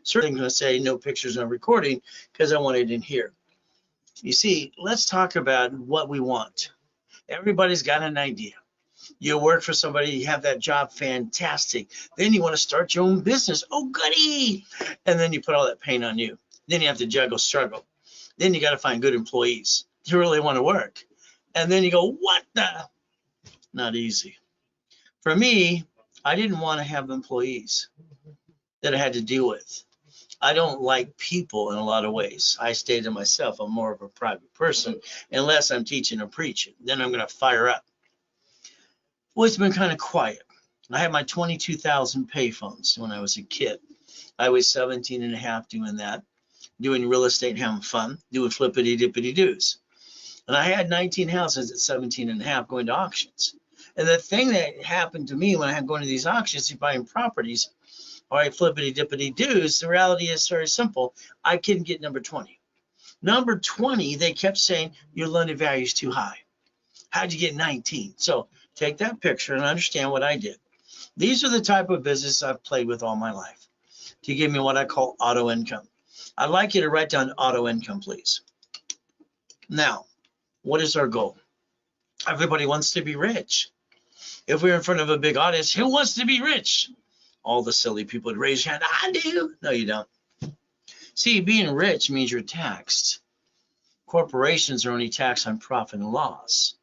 Certainly going to say no pictures, no recording, because I want it in here. You see, let's talk about what we want. Everybody's got an idea. You work for somebody, you have that job, fantastic. Then you want to start your own business. Oh, goody. And then you put all that pain on you. Then you have to juggle, struggle. Then you got to find good employees who really want to work. And then you go, what the? Not easy. For me, I didn't want to have employees that I had to deal with. I don't like people in a lot of ways. I stay to myself. I'm more of a private person, unless I'm teaching or preaching. Then I'm going to fire up. Well, it's been kind of quiet. I had my 22,000 payphones when I was a kid. I was 17 and a half doing that, doing real estate, having fun, doing flippity dippity doos. And I had 19 houses at 17 and a half going to auctions. And the thing that happened to me when I had going to these auctions, buying properties, all right, flippity dippity doos, the reality is very simple. I couldn't get number 20. Number 20, they kept saying your loan value is too high. How'd you get 19? So take that picture and understand what I did. These are the type of business I've played with all my life to give me what I call auto income. I'd like you to write down auto income, please. Now, what is our goal? Everybody wants to be rich. If we're in front of a big audience, who wants to be rich? All the silly people would raise your hand. I do. No, you don't. See, being rich means you're taxed. Corporations are only taxed on profit and loss.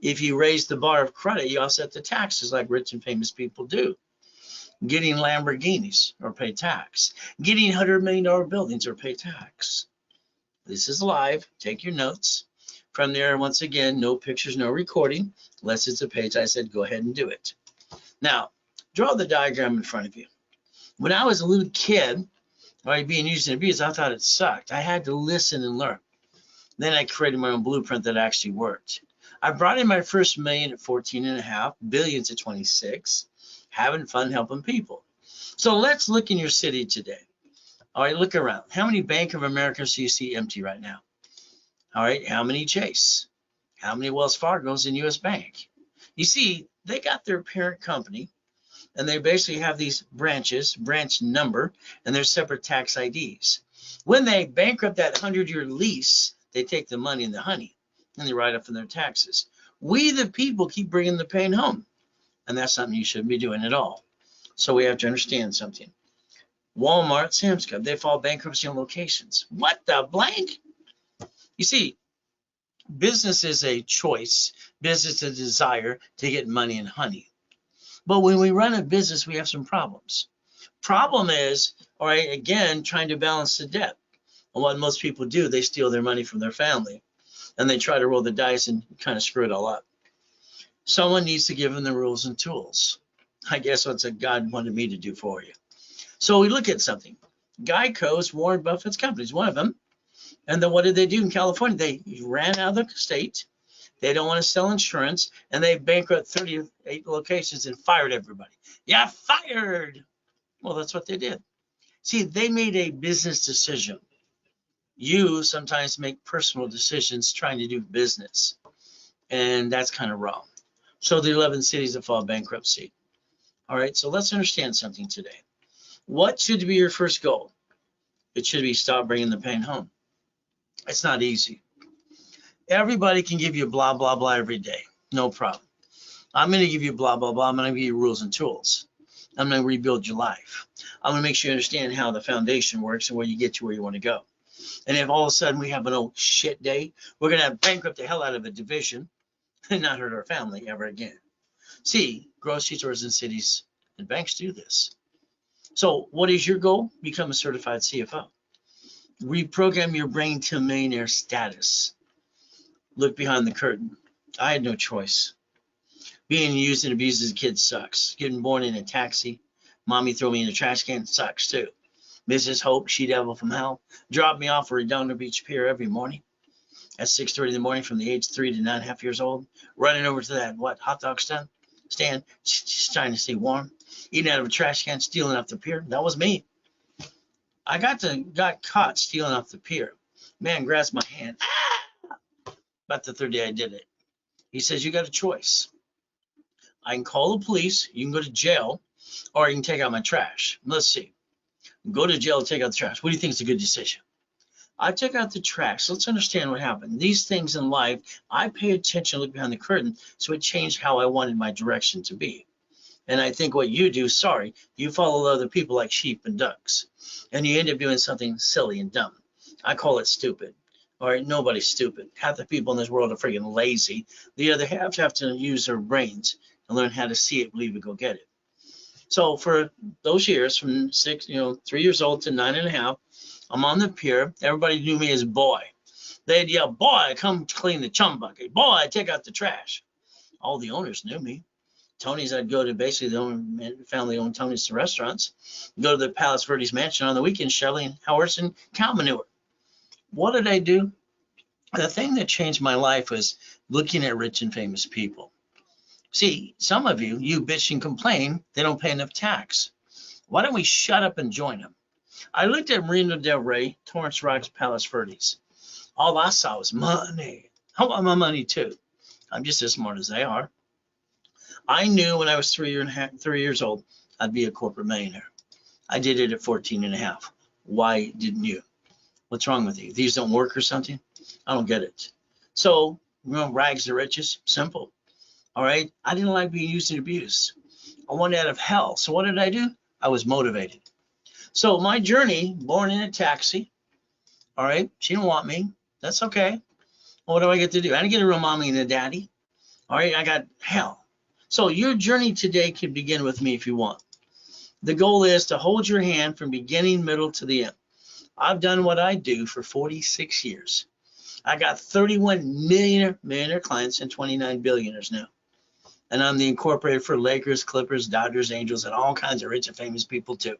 If you raise the bar of credit, you offset the taxes like rich and famous people do. Getting Lamborghinis or pay tax. Getting $100 million buildings or pay tax. This is live. Take your notes. From there, once again, no pictures, no recording. Unless it's a page, I said go ahead and do it. Now, draw the diagram in front of you. When I was a little kid, right, being used and abused, I thought it sucked. I had to listen and learn. Then I created my own blueprint that actually worked. I brought in my first million at 14 and a half, billions at 26, having fun helping people. So let's look in your city today. All right, look around. How many Bank of Americas do you see empty right now? All right, how many Chase? How many Wells Fargo's in US Bank? You see, they got their parent company, and they basically have these branches, branch number, and their separate tax IDs. When they bankrupt that 100-year lease, they take the money and the honey, and they write up in their taxes. We, the people, keep bringing the pain home, and that's something you shouldn't be doing at all. So we have to understand something. Walmart, Sam's Club, they file bankruptcy on locations. What the blank? You see, business is a choice. Business is a desire to get money and honey. But when we run a business, we have some problems. Problem is, all right, again, trying to balance the debt. And what most people do, they steal their money from their family, and they try to roll the dice and kind of screw it all up. Someone needs to give them the rules and tools. I guess that's what God wanted me to do for you. So we look at something. Geico's Warren Buffett's company is one of them. And then what did they do in California? They ran out of the state. They don't want to sell insurance, and they bankrupt 38 locations and fired everybody. Yeah, fired. Well, that's what they did. See, they made a business decision. You sometimes make personal decisions trying to do business, and that's kind of wrong. So the 11 cities that filed bankruptcy. All right, so let's understand something today. What should be your first goal? It should be stop bringing the pain home. It's not easy. Everybody can give you blah, blah, blah every day. No problem. I'm going to give you blah, blah, blah. I'm going to give you rules and tools. I'm going to rebuild your life. I'm going to make sure you understand how the foundation works and where you get to where you want to go. And if all of a sudden we have an old shit day, we're going to bankrupt the hell out of a division and not hurt our family ever again. See, grocery stores and cities and banks do this. So what is your goal? Become a certified CFO. Reprogram your brain to millionaire status. Look behind the curtain. I had no choice. Being used and abused as a kid sucks. Getting born in a taxi, mommy throw me in a trash can sucks too. Mrs. Hope, she devil from hell, dropped me off at Redondo Beach Pier every morning. at 6:30 in the morning from the age 3 to 9.5 years old, running over to that, hot dog stand, just trying to stay warm, eating out of a trash can, stealing off the pier. That was me. I got caught stealing off the pier. Man grabs my hand. About the third day I did it. He says, you got a choice. I can call the police, you can go to jail, or you can take out my trash. Let's see. Go to jail, take out the trash. What do you think is a good decision? I took out the trash. Let's understand what happened. These things in life, I pay attention, look behind the curtain, so it changed how I wanted my direction to be. And I think what you do, you follow other people like sheep and ducks, and you end up doing something silly and dumb. I call it stupid. All right, nobody's stupid. Half the people in this world are freaking lazy. The other half have to use their brains and learn how to see it, believe it, go get it. So for those years, from 3 years old to 9.5, I'm on the pier. Everybody knew me as Boy. They'd yell, boy, come clean the chum bucket. Boy, take out the trash. All the owners knew me. Tony's, I'd go to basically the family-owned Tony's restaurants, go to the Palos Verdes mansion on the weekend, shoveling horse and cow manure. What did I do? The thing that changed my life was looking at rich and famous people. See, some of you bitch and complain they don't pay enough tax. Why don't we shut up and join them? I looked at Marina Del Rey, Torrance Rocks, Palos Verdes. All I saw was money. I want my money too. I'm just as smart as they are. I knew when I was 3 years old, I'd be a corporate millionaire. I did it at 14.5. Why didn't you? What's wrong with you? These don't work or something? I don't get it. So, rags to riches, simple. All right. I didn't like being used and abused. I wanted out of hell. So what did I do? I was motivated. So my journey, born in a taxi. All right. She didn't want me. That's okay. What do I get to do? I didn't get a real mommy and a daddy. All right. I got hell. So your journey today can begin with me if you want. The goal is to hold your hand from beginning, middle to the end. I've done what I do for 46 years. I got 31 millionaire clients and 29 billionaires now. And I'm the incorporated for Lakers, Clippers, Dodgers, Angels, and all kinds of rich and famous people too.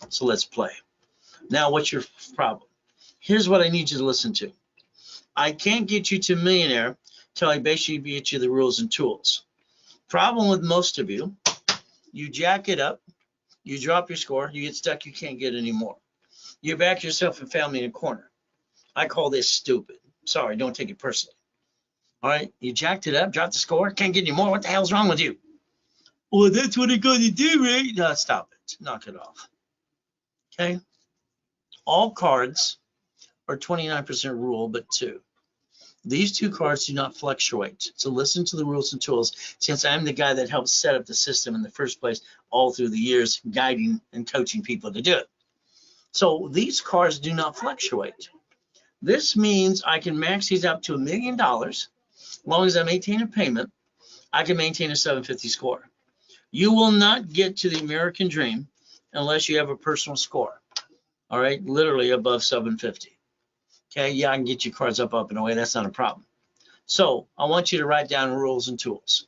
So let's play. Now, what's your problem? Here's what I need you to listen to. I can't get you to millionaire till I basically get you the rules and tools. Problem with most of you, you jack it up, you drop your score, you get stuck, you can't get any more. You back yourself and family in a corner. I call this stupid. Sorry, don't take it personally. All right, you jacked it up, dropped the score, can't get any more. What the hell's wrong with you? Well, that's what I'm going to do, Ray. No, stop it. Knock it off. Okay? All cards are 29% rule, but 2. These 2 cards do not fluctuate. So listen to the rules and tools, since I'm the guy that helped set up the system in the first place all through the years, guiding and coaching people to do it. So these cards do not fluctuate. This means I can max these up to $1 million. As long as I maintain a payment, I can maintain a 750 score. You will not get to the American dream unless you have a personal score. All right, literally above 750. Okay, yeah, I can get your cards up and away. That's not a problem. So I want you to write down rules and tools.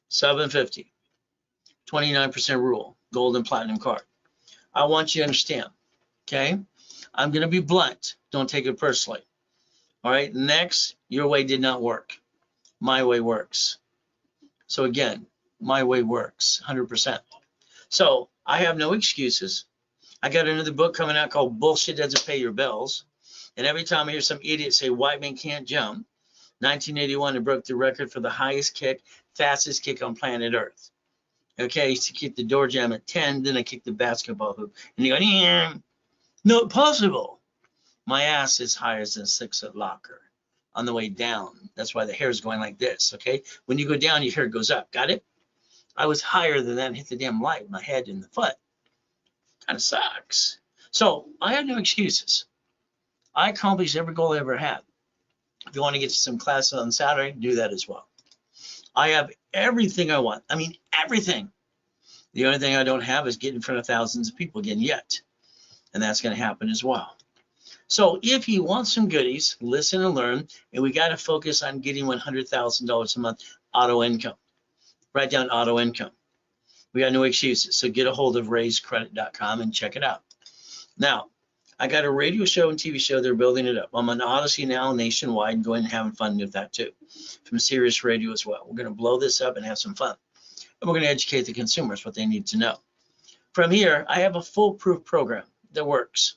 750, 29% rule, gold and platinum card. I want you to understand. Okay, I'm going to be blunt. Don't take it personally. All right, next, your way did not work. My way works. So again, my way works 100%. So I have no excuses. I got another book coming out called Bullshit Doesn't Pay Your Bills. And every time I hear some idiot say white men can't jump, 1981, it broke the record for the highest kick, fastest kick on planet Earth. Okay, I used to kick the door jam at 10, then I kicked the basketball hoop. And you go, yeah, not possible. My ass is higher than a 6-foot locker on the way down. That's why the hair is going like this, okay? When you go down, your hair goes up. Got it? I was higher than that and hit the damn light, my head and the foot. Kind of sucks. So I have no excuses. I accomplished every goal I ever had. If you want to get to some classes on Saturday, do that as well. I have everything I want. I mean, everything. The only thing I don't have is get in front of thousands of people again yet. And that's going to happen as well. So if you want some goodies, listen and learn. And we got to focus on getting $100,000 a month auto income. Write down auto income. We got no excuses. So get a hold of raisecredit.com and check it out. Now, I got a radio show and TV show. They're building it up. I'm on Odyssey now nationwide, going and having fun with that too, from Sirius Radio as well. We're going to blow this up and have some fun. And we're going to educate the consumers what they need to know. From here, I have a foolproof program that works.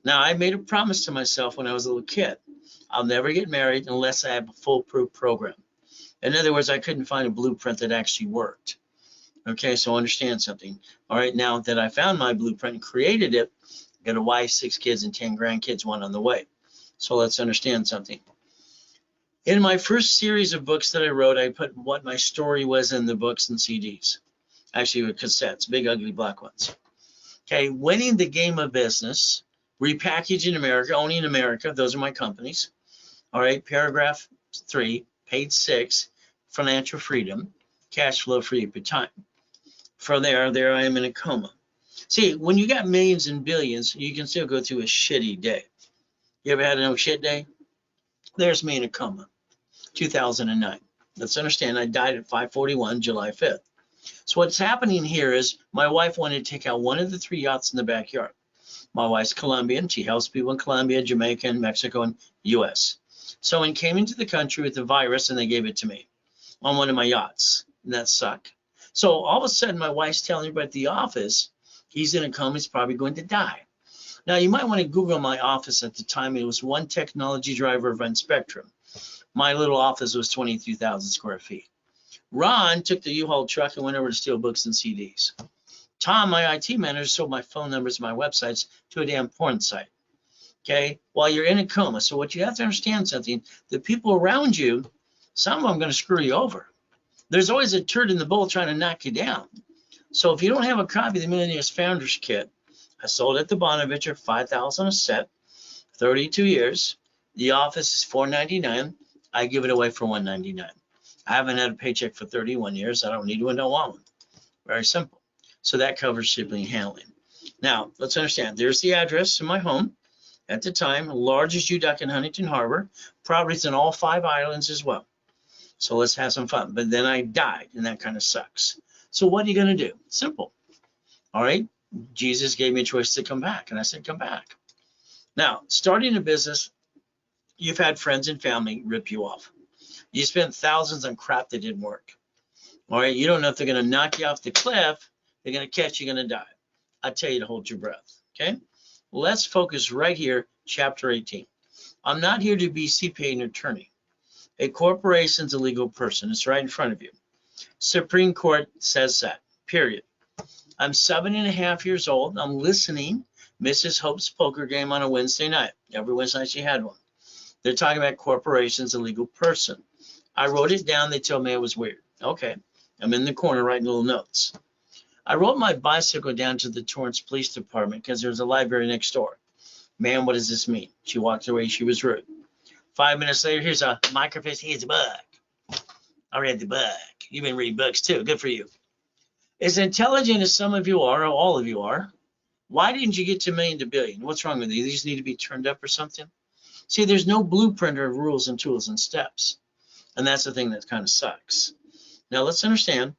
Now, I made a promise to myself when I was a little kid. I'll never get married unless I have a foolproof program. In other words, I couldn't find a blueprint that actually worked. Okay, so understand something. All right, now that I found my blueprint and created it, I got a wife, 6 kids, and 10 grandkids, one on the way. So let's understand something. In my first series of books that I wrote, I put what my story was in the books and CDs. Actually, with cassettes, big, ugly, black ones. Okay, winning the game of business, repackaging America, owning America, those are my companies. All right, paragraph 3, page 6, financial freedom, cash flow free per time. From there I am in a coma. See, when you got millions and billions, you can still go through a shitty day. You ever had a no shit day? There's me in a coma, 2009. Let's understand, I died at 5:41, July 5th. So what's happening here is my wife wanted to take out one of the 3 yachts in the backyard. My wife's Colombian. She helps people in Colombia, Jamaica, and Mexico, and U.S. Someone came into the country with the virus, and they gave it to me on one of my yachts, and that sucked. So all of a sudden, my wife's telling everybody at the office, he's in a coma, he's probably going to die. Now, you might want to Google my office at the time. It was one technology driver of Spectrum. My little office was 23,000 square feet. Ron took the U-Haul truck and went over to steal books and CDs. Tom, my IT manager, sold my phone numbers and my websites to a damn porn site. Okay, while you're in a coma. So what you have to understand something, the people around you, some of them are going to screw you over. There's always a turd in the bowl trying to knock you down. So if you don't have a copy of the Millionaires Founders Kit, I sold it at the Bonaventure, $5,000 a set, 32 years. The office is $4.99. I give it away for $1.99. I haven't had a paycheck for 31 years. I don't need one, don't want one. Very simple. So that covers shipping and handling. Now, let's understand. There's the address in my home. At the time, largest UDOC in Huntington Harbor. Properties in all 5 islands as well. So let's have some fun. But then I died, and that kind of sucks. So what are you going to do? Simple. All right. Jesus gave me a choice to come back, and I said, come back. Now, starting a business, you've had friends and family rip you off. You spent thousands on crap that didn't work. All right, you don't know if they're going to knock you off the cliff, they're going to catch you, going to die. I tell you to hold your breath, okay? Let's focus right here, chapter 18. I'm not here to be CPA an attorney. A corporation's a legal person. It's right in front of you. Supreme Court says that, period. I'm 7.5 years old. I'm listening Mrs. Hope's poker game on a Wednesday night. Every Wednesday night she had one. They're talking about corporations, a legal person. I wrote it down. They told me it was weird. Okay. I'm in the corner writing little notes. I rode my bicycle down to the Torrance Police Department because there's a library next door. Ma'am, what does this mean? She walked away. She was rude. 5 minutes later, here's a microfiche. Here's a book. I read the book. You've been reading books too. Good for you. As intelligent as some of you are, or all of you are, why didn't you get to million to billion? What's wrong with you? These need to be turned up or something? See, there's no blueprint of rules and tools and steps. And that's the thing that kind of sucks. Now, let's understand.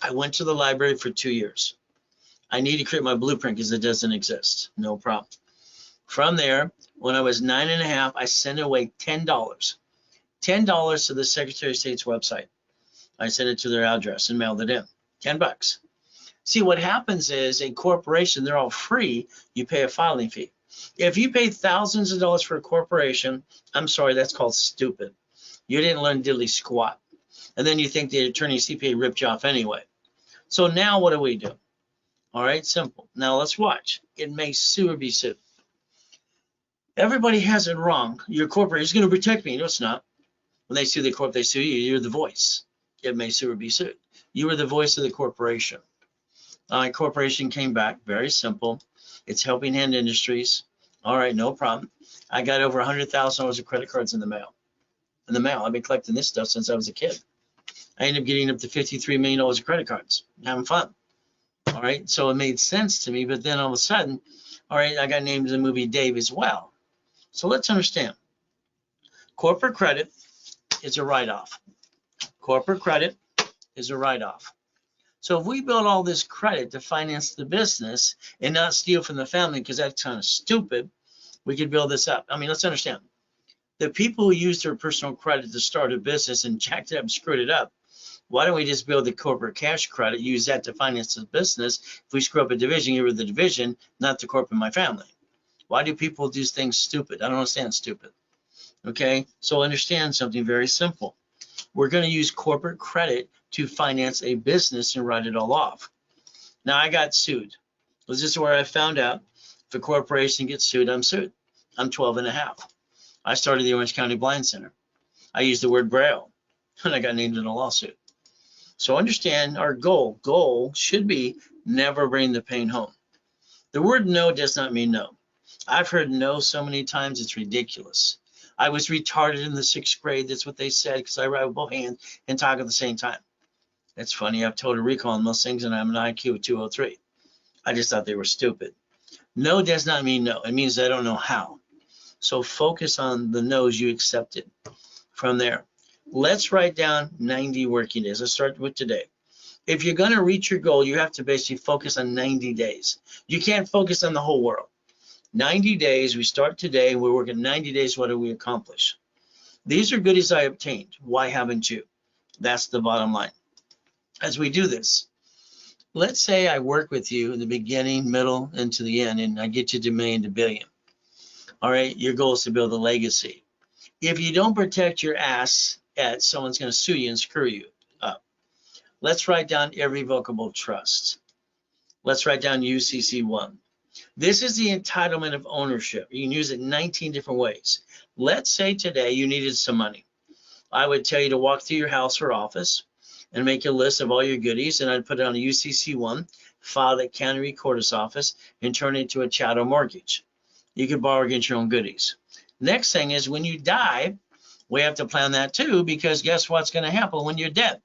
I went to the library for 2 years. I need to create my blueprint because it doesn't exist. No problem. From there, when I was 9.5, I sent away $10. $10 to the Secretary of State's website. I sent it to their address and mailed it in. $10. See, what happens is a corporation, they're all free. You pay a filing fee. If you pay thousands of dollars for a corporation, I'm sorry, that's called stupid. You didn't learn diddly squat. And then you think the attorney CPA ripped you off anyway. So now what do we do? All right, simple. Now let's watch. It may sue or be sued. Everybody has it wrong. Your corporation is going to protect me. No, it's not. When they sue the corp, they sue you. You're the voice. It may sue or be sued. You were the voice of the corporation. My corporation came back. Very simple. It's Helping Hand Industries. All right, no problem. I got over $100,000 of credit cards in the mail. I've been collecting this stuff since I was a kid. I ended up getting up to $53 million of credit cards. Having fun. All right, so it made sense to me, but then all of a sudden, all right, I got named in the movie Dave as well. So let's understand. Corporate credit is a write-off. Corporate credit is a write-off. So if we build all this credit to finance the business and not steal from the family, because that's kind of stupid, we could build this up. I mean, let's understand. The people who use their personal credit to start a business and jacked it up and screwed it up, why don't we just build the corporate cash credit, use that to finance the business? If we screw up a division, get rid of the division, not the corporate, my family. Why do people do things stupid? I don't understand stupid. Okay, so understand something very simple. We're going to use corporate credit to finance a business and write it all off. Now, I got sued. This is where I found out if a corporation gets sued, I'm sued. I'm 12 and a half. I started the Orange County Blind Center. I used the word Braille, and I got named in a lawsuit. So understand our goal should be never bring the pain home. The word no does not mean no. I've heard no so many times, it's ridiculous. I was retarded in the 6th grade. That's what they said, because I write with both hands and talk at the same time. It's funny, I have total recall on most things, and I'm an IQ of 203. I just thought they were stupid. No does not mean no. It means I don't know how. So focus on the no's you accepted. From there, let's write down 90 working days. Let's start with today. If you're going to reach your goal, you have to basically focus on 90 days. You can't focus on the whole world. 90 days, we start today, we're working 90 days, what do we accomplish? These are goodies I obtained. Why haven't you? That's the bottom line. As we do this, let's say I work with you in the beginning, middle, and to the end, and I get you to million to billion. All right, your goal is to build a legacy. If you don't protect your ass, someone's going to sue you and screw you up. Let's write down irrevocable trust. Let's write down UCC1. This is the entitlement of ownership. You can use it 19 different ways. Let's say today you needed some money. I would tell you to walk through your house or office and make a list of all your goodies, and I'd put it on a UCC1, file at county recorder's office, and turn it into a chattel mortgage. You can borrow against your own goodies. Next thing is when you die, we have to plan that too, because guess what's going to happen when you're dead?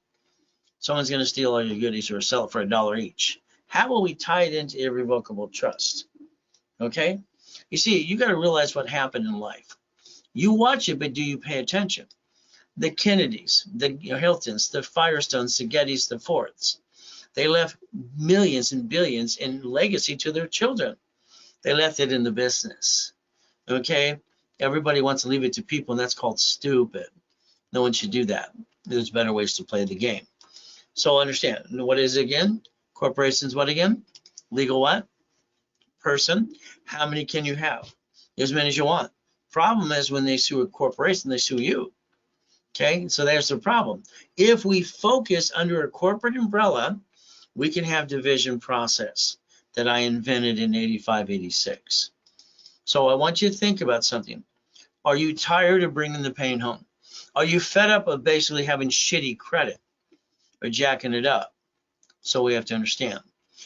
Someone's going to steal all your goodies or sell it for $1 each. How will we tie it into irrevocable trust? Okay? You see, you got to realize what happened in life. You watch it, but do you pay attention? The Kennedys, the Hiltons, the Firestones, the Gettys, the Fords, they left millions and billions in legacy to their children. They left it in the business. Okay? Everybody wants to leave it to people, and that's called stupid. No one should do that. There's better ways to play the game. So understand, what is it again? Corporations, what again? Legal what? Person. How many can you have? As many as you want. Problem is when they sue a corporation, they sue you. Okay, so there's the problem. If we focus under a corporate umbrella, we can have division process that I invented in 85, 86. So I want you to think about something. Are you tired of bringing the pain home? Are you fed up of basically having shitty credit or jacking it up? So we have to understand.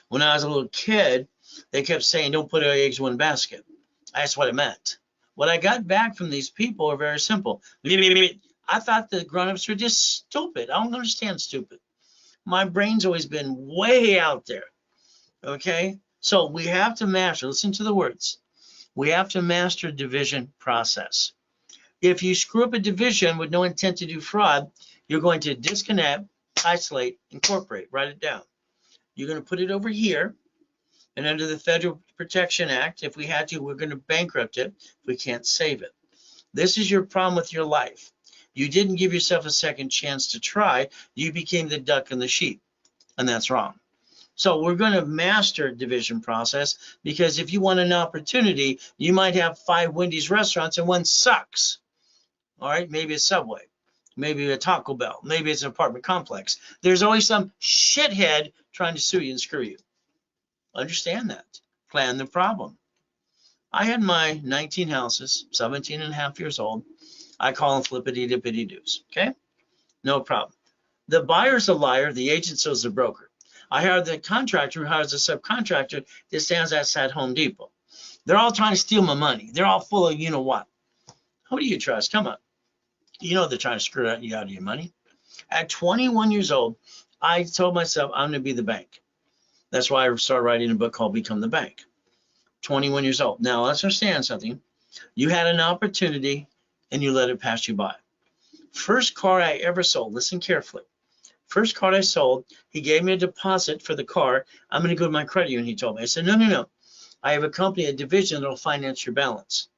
When I was a little kid, they kept saying, don't put all your eggs in one basket. That's what it meant. What I got back from these people are very simple. I thought the grown-ups were just stupid. I don't understand stupid. My brain's always been way out there. Okay? So we have to master, listen to the words. We have to master division process. If you screw up a division with no intent to do fraud, you're going to disconnect, isolate, incorporate, write it down. You're going to put it over here, and under the Federal Protection Act, if we had to, we're going to bankrupt it if we can't save it. This is your problem with your life. You didn't give yourself a second chance to try. You became the duck and the sheep, and that's wrong. So we're going to master division process, because if you want an opportunity, you might have 5 Wendy's restaurants and one sucks. All right, maybe a Subway, maybe a Taco Bell, maybe it's an apartment complex. There's always some shithead trying to sue you and screw you. Understand that. Plan the problem. I had my 19 houses, 17 and a half years old. I call them flippity-dippity-doos, okay? No problem. The buyer's a liar, the agent sells the broker. I hired the contractor who hires the subcontractor that stands outside Home Depot. They're all trying to steal my money. They're all full of you-know-what. Who do you trust? Come on. You know they're trying to screw you out of your money. At 21 years old, I told myself I'm going to be the bank. That's why I started writing a book called Become the Bank. 21 years old. Now, let's understand something. You had an opportunity, and you let it pass you by. First car I ever sold, listen carefully, First car I sold, he gave me a deposit for the car. I'm going to go to my credit union, he told me. I said, no, no, no. I have a company, a division that'll finance your balance,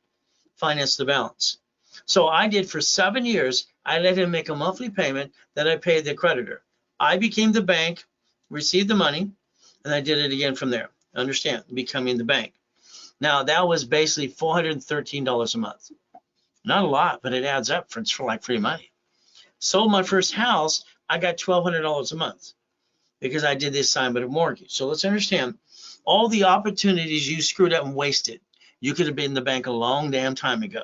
finance the balance. So I did for 7 years. I let him make a monthly payment that I paid the creditor. I became the bank, received the money, and I did it again from there. Understand, becoming the bank. Now that was basically $413 a month. Not a lot, but it adds up for like free money. Sold my first house, I got $1,200 a month because I did the assignment of mortgage. So let's understand all the opportunities you screwed up and wasted. You could have been in the bank a long damn time ago.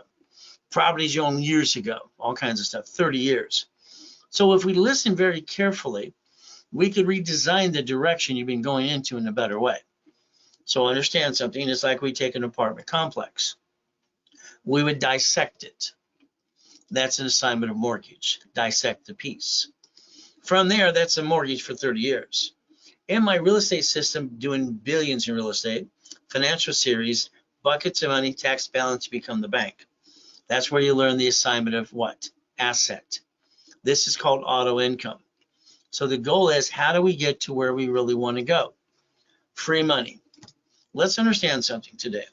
Properties you owned years ago, all kinds of stuff, 30 years. So if we listen very carefully, we could redesign the direction you've been going into in a better way. So understand something, it's like we take an apartment complex. We would dissect it. That's an assignment of mortgage, dissect the piece. From there, that's a mortgage for 30 years. In my real estate system, doing billions in real estate, financial series, buckets of money, tax balance, become the bank. That's where you learn the assignment of what? Asset. This is called auto income. So the goal is, how do we get to where we really want to go? Free money. Let's understand something today.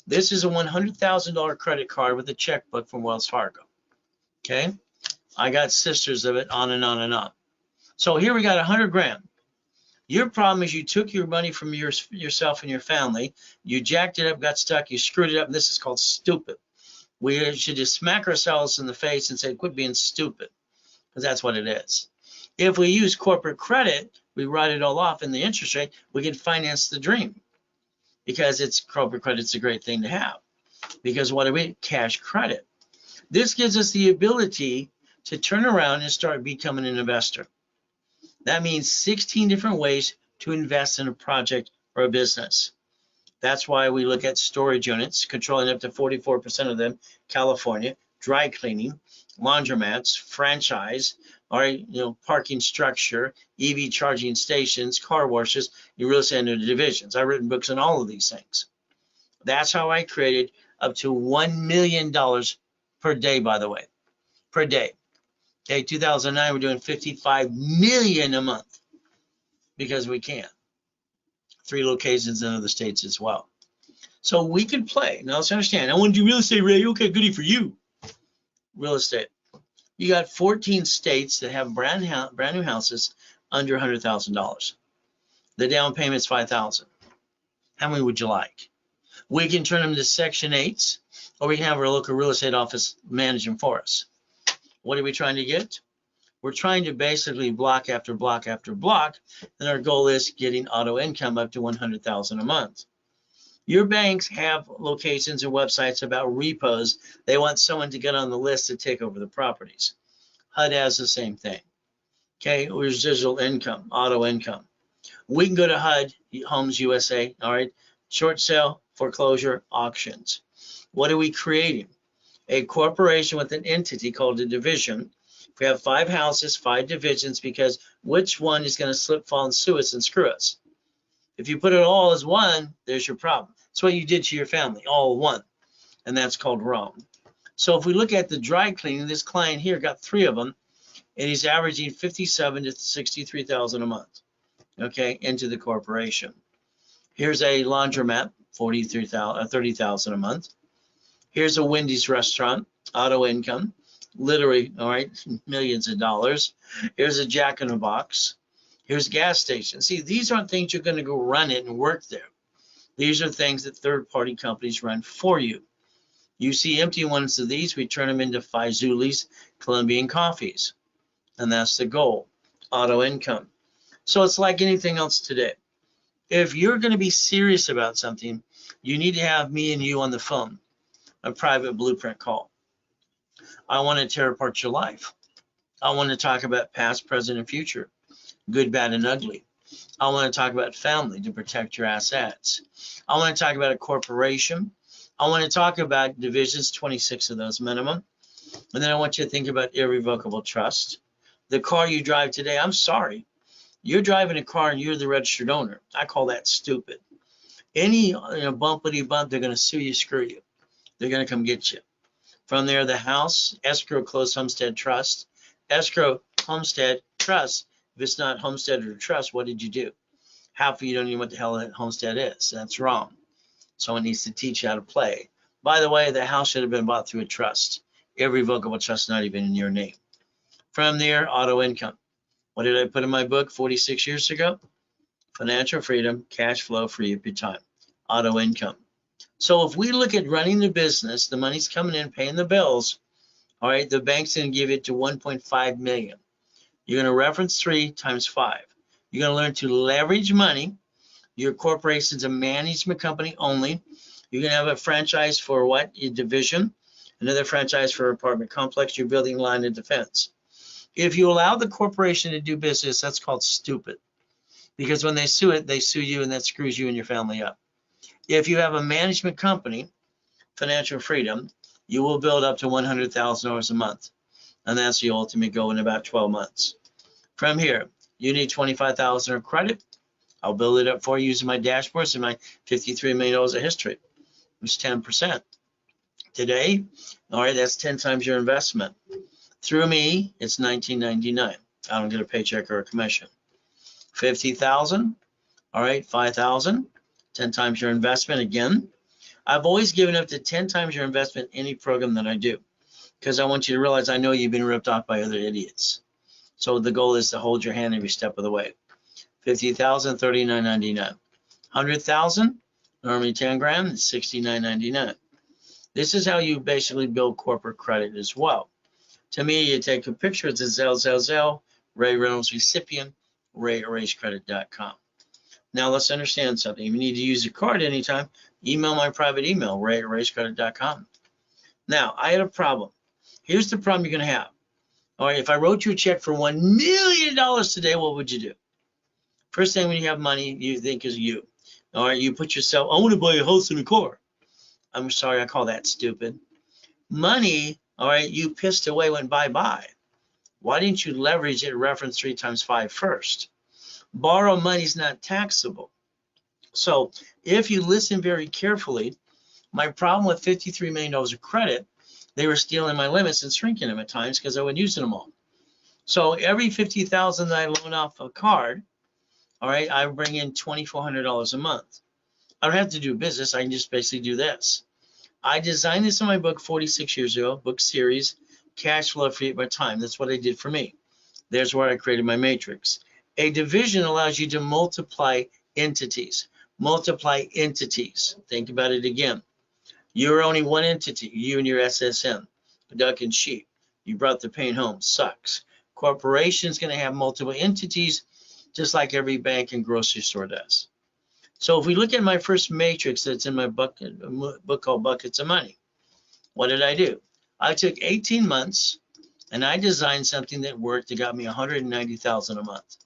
This is a $100,000 credit card with a checkbook from Wells Fargo. Okay? I got sisters of it, on and on and on. So here we got 100 grand. Your problem is you took your money from yourself and your family, you jacked it up, got stuck, you screwed it up, and this is called stupid. We should just smack ourselves in the face and say, quit being stupid, because that's what it is. If we use corporate credit, we write it all off in the interest rate, we can finance the dream, because it's corporate credit's a great thing to have. Because what do we? Cash credit. This gives us the ability to turn around and start becoming an investor. That means 16 different ways to invest in a project or a business. That's why we look at storage units, controlling up to 44% of them, California, dry cleaning, laundromats, franchise, or parking structure, EV charging stations, car washes, you real estate under divisions. I've written books on all of these things. That's how I created up to $1 million per day, by the way, per day. Okay, 2009, we're doing 55 million a month because we can. 3 locations in other states as well. So we can play. Now let's understand. I want to do real estate, Ray. Okay, goody for you. Real estate. You got 14 states that have brand new houses under $100,000. The down payment's $5,000. How many would you like? We can turn them to Section 8s, or we can have our local real estate office manage them for us. What are we trying to get? We're trying to basically block after block after block, and our goal is getting auto income up to $100,000 a month. Your banks have locations and websites about repos. They want someone to get on the list to take over the properties. HUD has the same thing. Okay, residual income, auto income. We can go to HUD, Homes USA, all right, short sale, foreclosure, auctions. What are we creating? A corporation with an entity called a division. If we have 5 houses, 5 divisions, because which one is going to slip, fall, and sue us and screw us? If you put it all as one, there's your problem. That's what you did to your family, all one, and that's called wrong. So if we look at the dry cleaning, this client here got 3 of them, and he's averaging $57,000 to $63,000 a month, okay, into the corporation. Here's a laundromat, $30,000 a month. Here's a Wendy's restaurant, auto income, literally, all right, millions of dollars. Here's a Jack in the Box. Here's gas stations. See, these aren't things you're going to go run it and work there. These are things that third-party companies run for you. You see empty ones of these, we turn them into Faizulis, Colombian coffees. And that's the goal, auto income. So it's like anything else today. If you're going to be serious about something, you need to have me and you on the phone, a private blueprint call. I want to tear apart your life. I want to talk about past, present, and future, good, bad, and ugly. I want to talk about family to protect your assets. I want to talk about a corporation. I want to talk about divisions, 26 of those minimum. And then I want you to think about irrevocable trust. The car you drive today, I'm sorry. You're driving a car and you're the registered owner. I call that stupid. Any bumpity bump, they're going to sue you, screw you. They're going to come get you. From there, the house, escrow, closed homestead trust. Escrow, homestead, trust If it's not homestead or trust, what did you do? Half of you don't even know what the hell a homestead is. That's wrong. Someone needs to teach you how to play. By the way, the house should have been bought through a trust. Irrevocable trust, not even in your name. From there, auto income. What did I put in my book 46 years ago? Financial freedom, cash flow, free up your time. Auto income. So if we look at running the business, the money's coming in, paying the bills. All right, the bank's going to give it to 1.5 million. You're going to reference 3 times 5. You're going to learn to leverage money. Your corporation's a management company only. You're going to have a franchise for what? Your division. Another franchise for apartment complex. You're building line of defense. If you allow the corporation to do business, that's called stupid. Because when they sue it, they sue you, and that screws you and your family up. If you have a management company, financial freedom, you will build up to $100,000 a month. And that's the ultimate goal in about 12 months. From here, you need $25,000 of credit. I'll build it up for you using my dashboards and my $53 million of history, which is 10%. Today, all right, that's 10 times your investment. Through me, it's $19.99. I don't get a paycheck or a commission. 50,000, all right, 5,000, 10 times your investment. Again, I've always given up to 10 times your investment in any program that I do, because I want you to realize I know you've been ripped off by other idiots. So the goal is to hold your hand every step of the way. 50,000, $39.99. 100,000, normally 10 grand, it's $69.99. This is how you basically build corporate credit as well. To me, you take a picture, it's a Zell, Ray Reynolds recipient, ray@erasecredit.com. Now let's understand something. If you need to use a card anytime, email my private email, ray@erasecredit.com. Now, I had a problem. Here's the problem you're going to have. All right, if I wrote you a check for $1 million today, what would you do? First thing when you have money, you think is you. All right, you put yourself, I want to buy a house and a car. I'm sorry, I call that stupid. Money, all right, you pissed away, went bye-bye. Why didn't you leverage it, reference 3 times 5 first? Borrow money is not taxable. So if you listen very carefully, my problem with $53 million of credit, they were stealing my limits and shrinking them at times because I wasn't using them all. So every $50,000 that I loan off a card, all right, I bring in $2,400 a month. I don't have to do business. I can just basically do this. I designed this in my book 46 years ago, book series, Cash Flow Free Up My Time. That's what I did for me. There's where I created my matrix. A division allows you to multiply entities. Multiply entities. Think about it again. You're only one entity, you and your SSN, duck and sheep. You brought the pain home, sucks. Corporation's going to have multiple entities, just like every bank and grocery store does. So if we look at my first matrix that's in my book called Buckets of Money, what did I do? I took 18 months and I designed something that worked that got me $190,000 a month.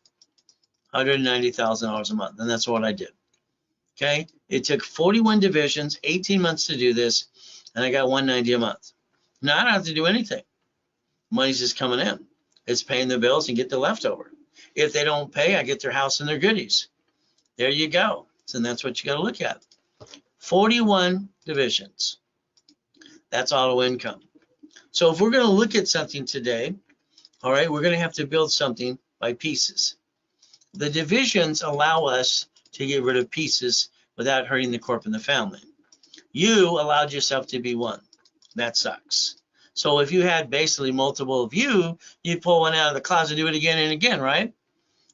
$190,000 a month, and that's what I did. Okay, it took 41 divisions, 18 months to do this, and I got $190 a month. Now I don't have to do anything. Money's just coming in. It's paying the bills and get the leftover. If they don't pay, I get their house and their goodies. There you go. So that's what you got to look at. 41 divisions. That's auto income. So if we're going to look at something today, all right, we're going to have to build something by pieces. The divisions allow us to get rid of pieces without hurting the corp and the family. You allowed yourself to be one. That sucks. So if you had basically multiple of you, you'd pull one out of the closet and do it again and again, right?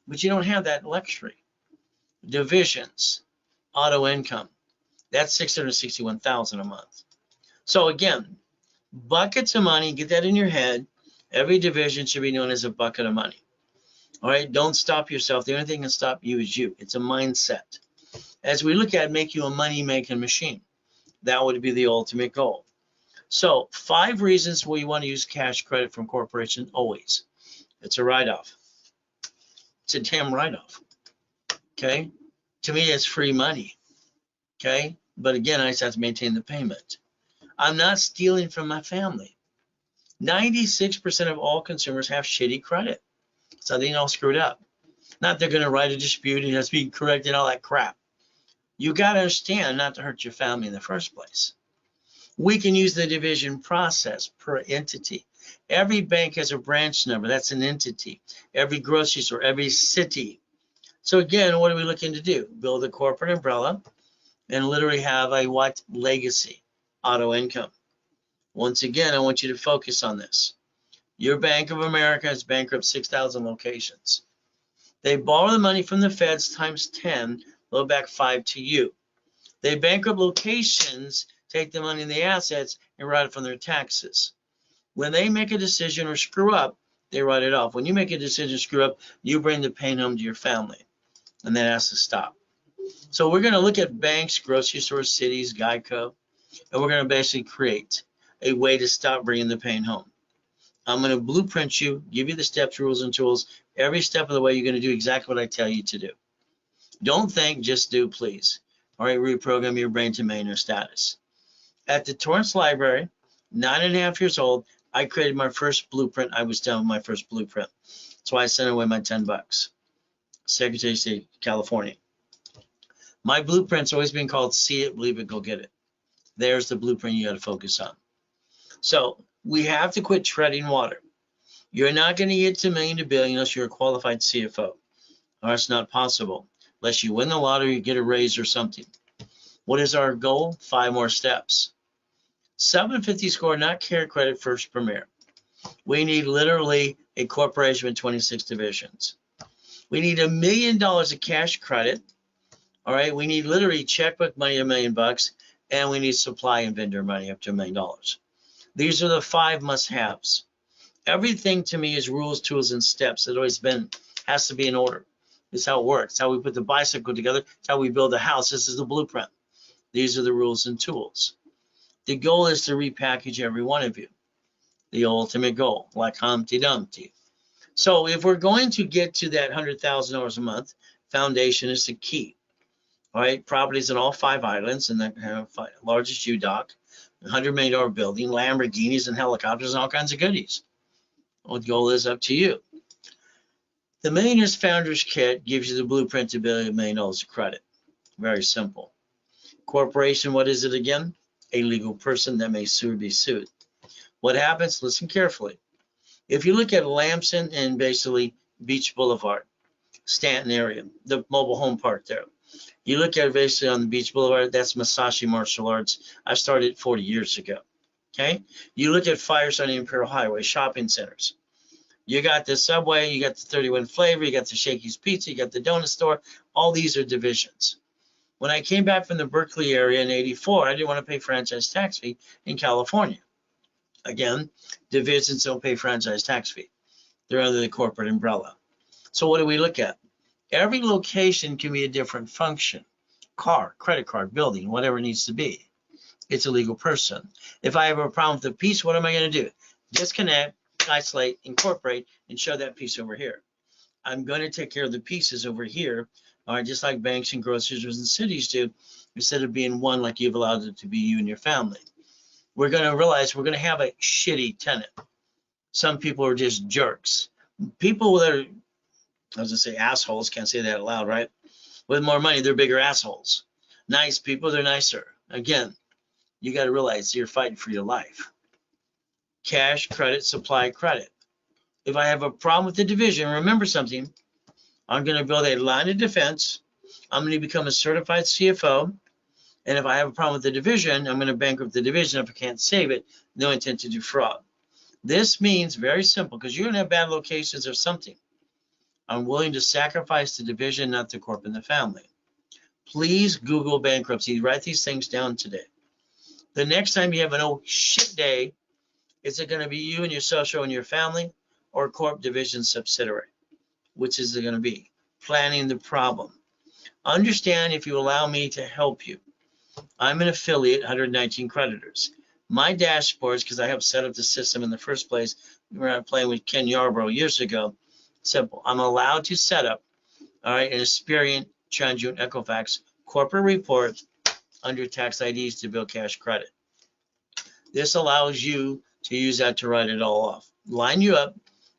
But you don't have that luxury. Divisions, auto income, that's $661,000 a month. So again, buckets of money, get that in your head. Every division should be known as a bucket of money. All right, don't stop yourself. The only thing that can stop you is you. It's a mindset. As we look at make you a money-making machine, that would be the ultimate goal. So 5 reasons why you want to use cash credit from corporations always. It's a write-off. It's a damn write-off. Okay? To me, it's free money. Okay? But again, I just have to maintain the payment. I'm not stealing from my family. 96% of all consumers have shitty credit. Something all screwed up. Not they're going to write a dispute and it has to be corrected and all that crap. You got to understand not to hurt your family in the first place. We can use the division process per entity. Every bank has a branch number. That's an entity. Every grocery store, every city. So again, what are we looking to do? Build a corporate umbrella and literally have a what? Legacy, auto income. Once again, I want you to focus on this. Your Bank of America has bankrupt 6,000 locations. They borrow the money from the feds times 10, they'll back 5 to you. They bankrupt locations, take the money and the assets, and write it from their taxes. When they make a decision or screw up, they write it off. When you make a decision or screw up, you bring the pain home to your family, and that has to stop. So we're going to look at banks, grocery stores, cities, Geico, and we're going to basically create a way to stop bringing the pain home. I'm going to blueprint you, give you the steps, rules, and tools. Every step of the way, you're going to do exactly what I tell you to do. Don't think, just do, please. All right, reprogram your brain to millionaire status. At the Torrance Library, 9.5 years old, I created my first blueprint. I was done with my first blueprint. That's why I sent away my $10. Secretary of State, California. My blueprint's always been called See It, Believe It, Go Get It. There's the blueprint you got to focus on. So we have to quit treading water. You're not going to get to million to billion unless you're a qualified CFO. Or it's not possible unless you win the lottery, you get a raise or something. What is our goal? 5 more steps. 750 score, not care credit, first premier. We need literally a corporation with 26 divisions. We need $1 million of cash credit. All right, we need literally checkbook money, $1 million, and we need supply and vendor money up to $1 million. These are the 5 must-haves. Everything to me is rules, tools, and steps. It always been, has to be in order. It's how it works. It's how we put the bicycle together. It's how we build a house. This is the blueprint. These are the rules and tools. The goal is to repackage every one of you. The ultimate goal, like Humpty Dumpty. So if we're going to get to that $100,000 a month, foundation is the key. All right, properties in all 5 islands and the largest UDOC, $100 million building, Lamborghinis and helicopters and all kinds of goodies. Well, the goal is up to you. The Millionaires Founders Kit gives you the blueprint to build $1 million of credit. Very simple. Corporation, what is it again? A legal person that may sue or be sued. What happens? Listen carefully. If you look at Lamson and basically Beach Boulevard, Stanton area, the mobile home park there. You look at it basically on the Beach Boulevard, that's Masashi Martial Arts. I started 40 years ago. Okay? You look at Fireside Imperial Highway, shopping centers. You got the Subway, you got the 31 Flavor, you got the Shakey's Pizza, you got the donut store. All these are divisions. When I came back from the Berkeley area in '84, I didn't want to pay franchise tax fee in California. Again, divisions don't pay franchise tax fee. They're under the corporate umbrella. So what do we look at? Every location can be a different function. Car, credit card, building, whatever it needs to be. It's a legal person. If I have a problem with the piece, what am I going to do? Disconnect, isolate, incorporate, and show that piece over here. I'm going to take care of the pieces over here, all right, just like banks and grocery stores and cities do, instead of being one like you've allowed it to be you and your family. We're going to realize we're going to have a shitty tenant. Some people are just jerks. People that are, I was going to say assholes, can't say that out loud, right? With more money, they're bigger assholes. Nice people, they're nicer. Again, you got to realize you're fighting for your life. Cash, credit, supply, credit. If I have a problem with the division, remember something. I'm going to build a line of defense. I'm going to become a certified CFO. And if I have a problem with the division, I'm going to bankrupt the division. If I can't save it, no intent to do fraud. This means very simple, because you're going to have bad locations or something. I'm willing to sacrifice the division, not the corp and the family. Please Google bankruptcy. Write these things down today. The next time you have an oh shit day, is it going to be you and your social and your family, or corp division subsidiary? Which is it going to be? Planning the problem. Understand, if you allow me to help you, I'm an affiliate, 119 creditors. My dashboards, because I helped set up the system in the first place, we were playing with Ken Yarbrough years ago. Simple. I'm allowed to set up, all right, an Experian, TransUnion, Equifax corporate report under tax IDs to build cash credit. This allows you to use that to write it all off. Line you up,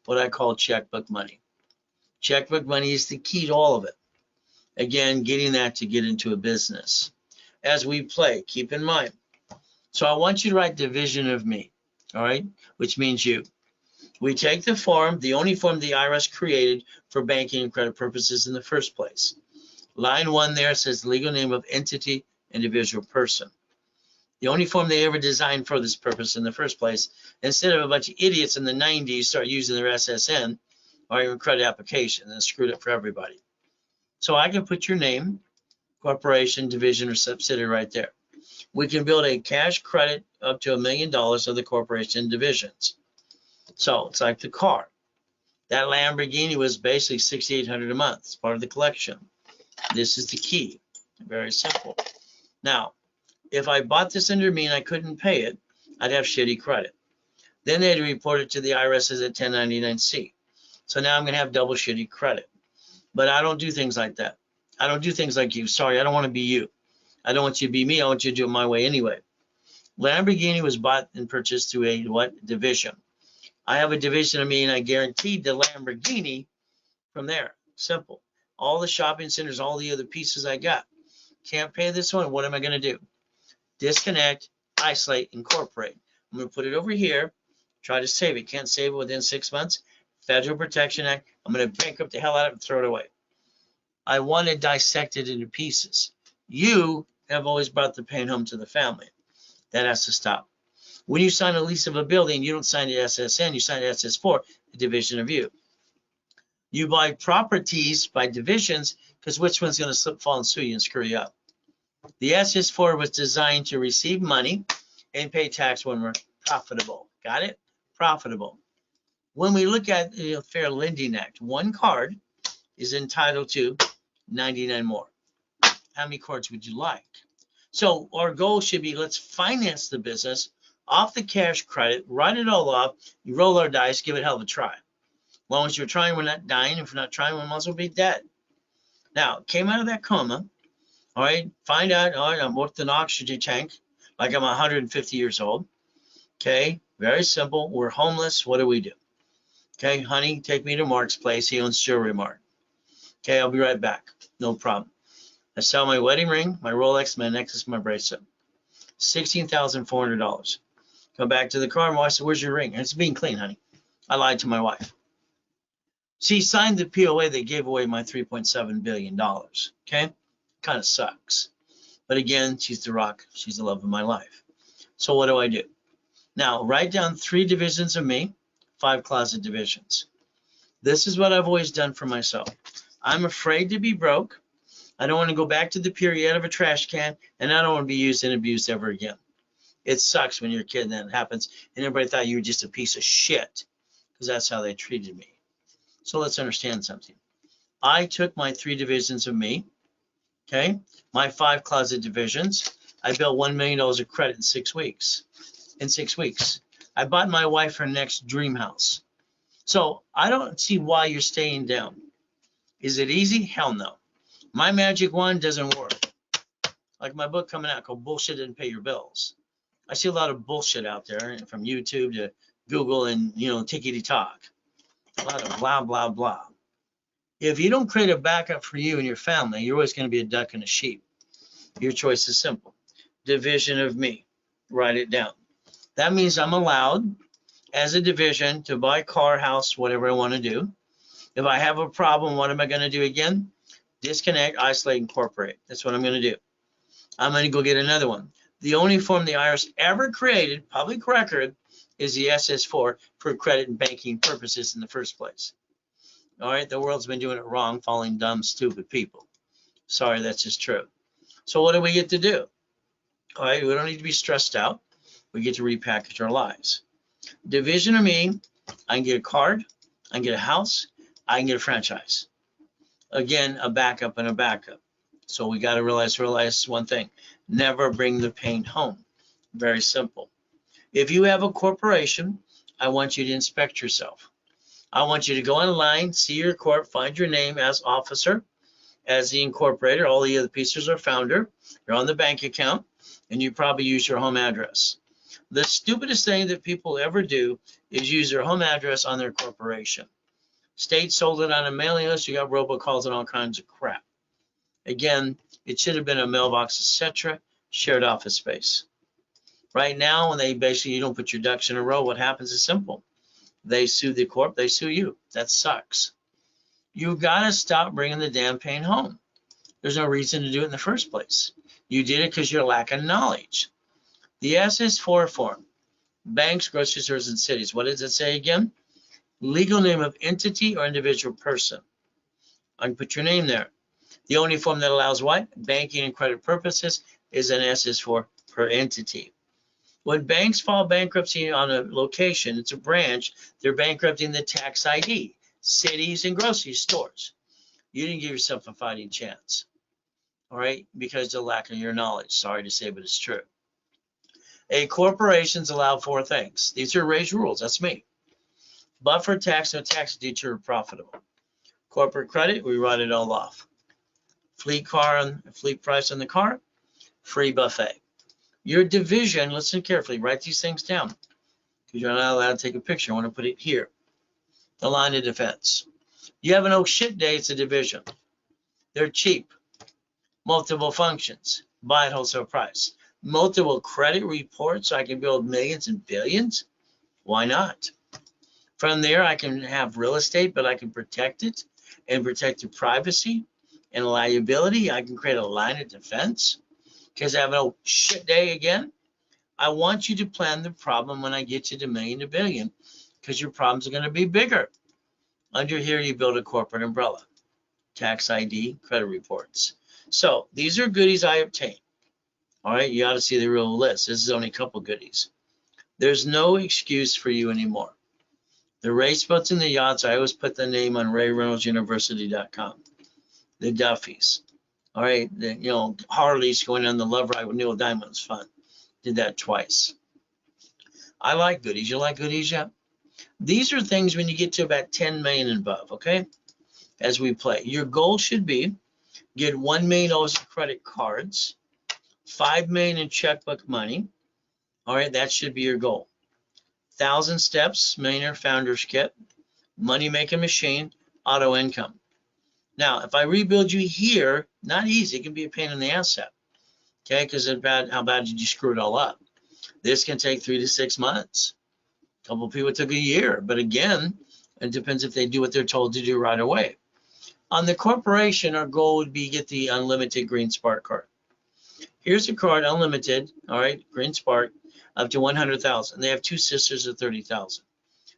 what I call checkbook money. Checkbook money is the key to all of it. Again, getting that to get into a business. As we play, keep in mind. So I want you to write division of me, all right, which means you. We take the form, the only form the IRS created for banking and credit purposes in the first place. Line 1 there says legal name of entity, individual person. The only form they ever designed for this purpose in the first place, instead of a bunch of idiots in the 90s start using their SSN or even credit application, and screwed it for everybody. So I can put your name, corporation, division, or subsidiary right there. We can build a cash credit up to $1 million of the corporation divisions. So it's like the car. That Lamborghini was basically $6,800 a month. It's part of the collection. This is the key. Very simple. Now, if I bought this under me and I couldn't pay it, I'd have shitty credit. Then they'd report it to the IRS as a 1099-C. So now I'm going to have double shitty credit. But I don't do things like that. I don't do things like you. Sorry, I don't want to be you. I don't want you to be me. I want you to do it my way anyway. Lamborghini was bought and purchased through a what? Division. I have a division of me, and I guaranteed the Lamborghini from there. Simple. All the shopping centers, all the other pieces I got. Can't pay this one. What am I going to do? Disconnect, isolate, incorporate. I'm going to put it over here. Try to save it. Can't save it within 6 months. Federal Protection Act. I'm going to bankrupt the hell out of it and throw it away. I want to dissect it into pieces. You have always brought the pain home to the family. That has to stop. When you sign a lease of a building, you don't sign the SSN, you sign the SS4, the division of you. You buy properties by divisions because which one's going to slip, fall, and sue you and screw you up? The SS4 was designed to receive money and pay tax when we're profitable. Got it? Profitable. When we look at the Fair Lending Act, one card is entitled to 99 more. How many cards would you like? So our goal should be, let's finance the business off the cash credit, write it all off, you roll our dice, give it a hell of a try. As long as you're trying, we're not dying. If we're not trying, we might as well be dead. Now, came out of that coma, all right, find out, all right, I'm worth an oxygen tank, like I'm 150 years old. Okay, very simple. We're homeless. What do we do? Okay, honey, take me to Mark's place. He owns Jewelry Mart. Okay, I'll be right back. No problem. I sell my wedding ring, my Rolex, my necklace, my bracelet. $16,400. Come back to the car, and I said, where's your ring? It's being clean, honey. I lied to my wife. She signed the POA that gave away my $3.7 billion. Okay? Kind of sucks. But again, she's the rock. She's the love of my life. So what do I do? Now, write down 3 divisions of me, 5 closet divisions. This is what I've always done for myself. I'm afraid to be broke. I don't want to go back to the period of a trash can, and I don't want to be used and abused ever again. It sucks when you're a kid and that happens, and everybody thought you were just a piece of shit, because that's how they treated me. So let's understand something. I took my 3 divisions of me, okay, my 5 closet divisions. I built $1 million of credit in 6 weeks. In 6 weeks. I bought my wife her next dream house. So I don't see why you're staying down. Is it easy? Hell no. My magic wand doesn't work. Like my book coming out called Bullshit Didn't Pay Your Bills. I see a lot of bullshit out there, from YouTube to Google and, tickety talk. A lot of blah, blah, blah. If you don't create a backup for you and your family, you're always going to be a duck and a sheep. Your choice is simple. Division of me. Write it down. That means I'm allowed, as a division, to buy car, house, whatever I want to do. If I have a problem, what am I going to do again? Disconnect, isolate, incorporate. That's what I'm going to do. I'm going to go get another one. The only form the IRS ever created, public record, is the SS4 for credit and banking purposes in the first place. All right, the world's been doing it wrong, following dumb, stupid people. Sorry, that's just true. So what do we get to do? All right, we don't need to be stressed out. We get to repackage our lives. Division of me, I can get a card, I can get a house, I can get a franchise. Again, a backup and a backup. So we got to realize one thing. Never bring the pain home. Very simple. If you have a corporation, I want you to inspect yourself. I want you to go online, see your corp, find your name as officer, as the incorporator. All the other pieces are founder. You're on the bank account, and you probably use your home address. The stupidest thing that people ever do is use their home address on their corporation. State sold it on a mailing list. You got robocalls and all kinds of crap. Again, it should have been a mailbox, etc., shared office space. Right now, when they basically, you don't put your ducks in a row, what happens is simple. They sue the corp, they sue you. That sucks. You got to stop bringing the damn pain home. There's no reason to do it in the first place. You did it because you're lacking knowledge. The S is for form. Banks, grocery stores, and cities. What does it say again? Legal name of entity or individual person. I can put your name there. The only form that allows what? Banking and credit purposes is an S is for per entity. When banks file bankruptcy on a location, it's a branch, they're bankrupting the tax ID, cities and grocery stores. You didn't give yourself a fighting chance, all right, because of the lack of your knowledge. Sorry to say, but it's true. Corporations allow 4 things. These are Ray's rules, that's me. Buffer tax, no tax due to profitable. Corporate credit, we write it all off. Fleet price on the car, free buffet. Your division, listen carefully, write these things down, because you're not allowed to take a picture. I want to put it here. The line of defense. You have an oh shit day, it's a division. They're cheap. Multiple functions, buy at wholesale price. Multiple credit reports, so I can build millions and billions. Why not? From there, I can have real estate, but I can protect it and protect the privacy and liability. I can create a line of defense because I have an oh shit day again. I want you to plan the problem when I get you to million to billion, because your problems are going to be bigger. Under here, you build a corporate umbrella, tax ID, credit reports. So these are goodies I obtained. All right, you ought to see the real list. This is only a couple goodies. There's no excuse for you anymore. The race boats and the yachts, I always put the name on RayReynoldsUniversity.com. The Duffies. All right, Harley's going on the love ride with Neil Diamond was fun. Did that twice. I like goodies. You like goodies yet? These are things when you get to about 10 million and above, okay? As we play. Your goal should be get $1 million in credit cards, $5 million in checkbook money. All right, that should be your goal. 1,000 steps, Millionaire Founders Kit, money making machine, auto income. Now, if I rebuild you here, not easy. It can be a pain in the ass set, okay? Because how bad did you screw it all up? This can take 3 to 6 months. A couple of people took a year, but again, it depends if they do what they're told to do right away. On the corporation, our goal would be get the unlimited Green Spark card. Here's a card, unlimited, all right, Green Spark, up to 100,000. They have 2 sisters at 30,000.